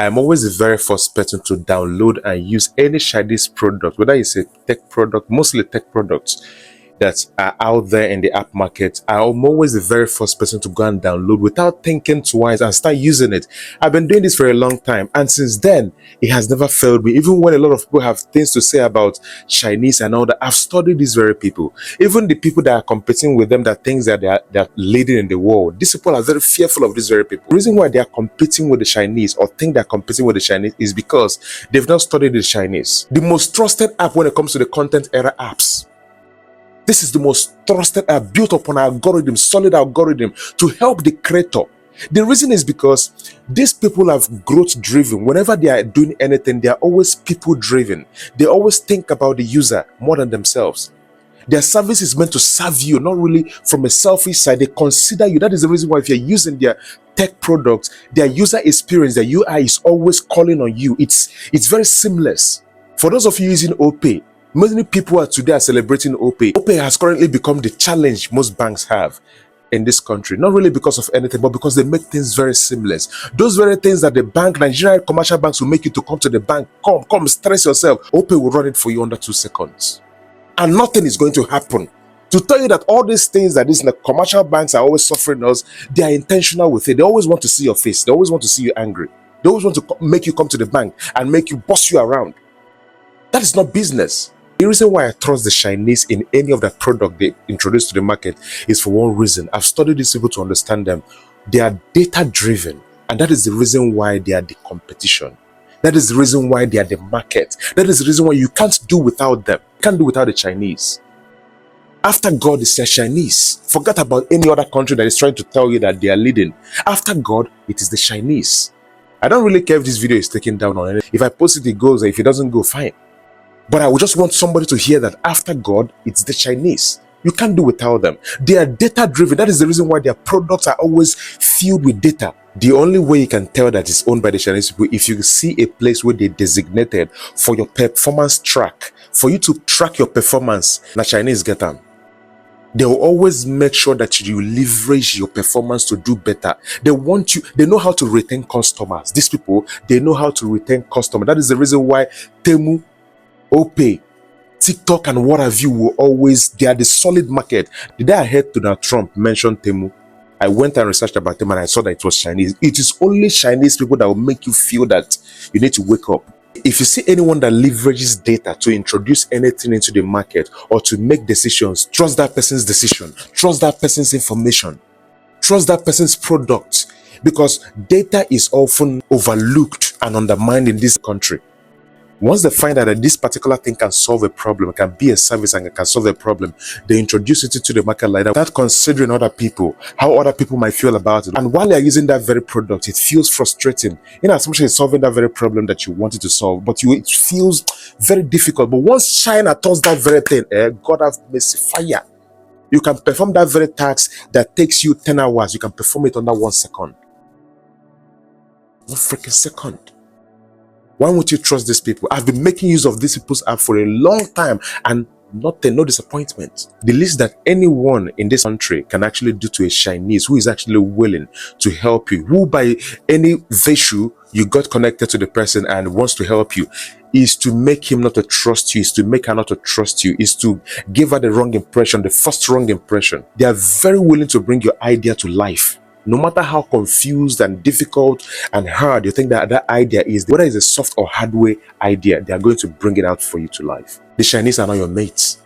I am always the very first person to download and use any Chinese product, whether it's a tech product, mostly tech products that are out there in the app market. I'm always the very first person to go and download without thinking twice and start using it. I've been doing this for a long time, and since then it has never failed me. Even when a lot of people have things to say about Chinese and all that, I've studied these very people. Even the people that are competing with them, that things that they're leading in the world, these people are very fearful of these very people. The reason why they are competing with the Chinese or think they're competing with the Chinese is because they've not studied the Chinese. The most trusted app when it comes to the content era apps, this is the most trusted app, built upon algorithm, solid algorithm to help the creator. The reason is because these people are growth driven. Whenever they are doing anything, they are always people driven. They always think about the user more than themselves. Their service is meant to serve you, not really from a selfish side. They consider you. That is the reason why if you're using their tech products, their user experience, their UI is always calling on you. It's very seamless. For those of you using OPay, many people today are celebrating OPay. OPay has currently become the challenge most banks have in this country. Not really because of anything, but because they make things very seamless. Those very things that the bank, Nigerian commercial banks will make you to come to the bank, come, stress yourself. OPay will run it for you under 2 seconds. And nothing is going to happen. To tell you that all these things that these commercial banks are always suffering us, they are intentional with it. They always want to see your face. They always want to see you angry. They always want to make you come to the bank and make you boss you around. That is not business. The reason why I trust the Chinese in any of that product they introduce to the market is for one reason. I've studied these people to understand them. They are data driven, and that is the reason why they are the competition. That is the reason why they are the market. That is the reason why you can't do without them. You can't do without the Chinese. After God is the Chinese. Forget about any other country that is trying to tell you that they are leading. After God, it is the Chinese. I don't really care if this video is taken down or anything. If I post it, it goes. If it doesn't go, fine. But I would just want somebody to hear that after God, it's the Chinese. You can't do without them. They are data driven. That is the reason why their products are always filled with data. The only way you can tell that it's owned by the Chinese people, if you see a place where they designated for your performance track, for you to track your performance, the Chinese get them. They will always make sure that you leverage your performance to do better. They want you, they know how to retain customers. These people, they know how to retain customers. That is the reason why Temu, OPay, TikTok, and what have you will always, they are the solid market. The day I heard Donald Trump mention Temu, I went and researched about them and I saw that it was Chinese. It is only Chinese people that will make you feel that you need to wake up. If you see anyone that leverages data to introduce anything into the market or to make decisions, trust that person's decision, trust that person's information, trust that person's product, because data is often overlooked and undermined in this country. Once they find out that this particular thing can solve a problem, it can be a service and it can solve a problem, they introduce it into the market like that without considering other people, how other people might feel about it. And while they're using that very product, it feels frustrating. In as much as it's solving that very problem that you wanted to solve, but it feels very difficult. But once China does that very thing, God have mercy, fire. You can perform that very task that takes you 10 hours. You can perform it under 1 second. 1 freaking second. Why won't you trust these people? I've been making use of these people's app for a long time and no disappointment. The least that anyone in this country can actually do to a Chinese who is actually willing to help you, who by any virtue you got connected to the person and wants to help you, is to make him not to trust you, is to make her not to trust you, is to give her the wrong impression, the first wrong impression. They are very willing to bring your idea to life. No matter how confused and difficult and hard you think that idea is, whether it's a soft or hardware idea, they are going to bring it out for you to life. The Chinese are not your mates.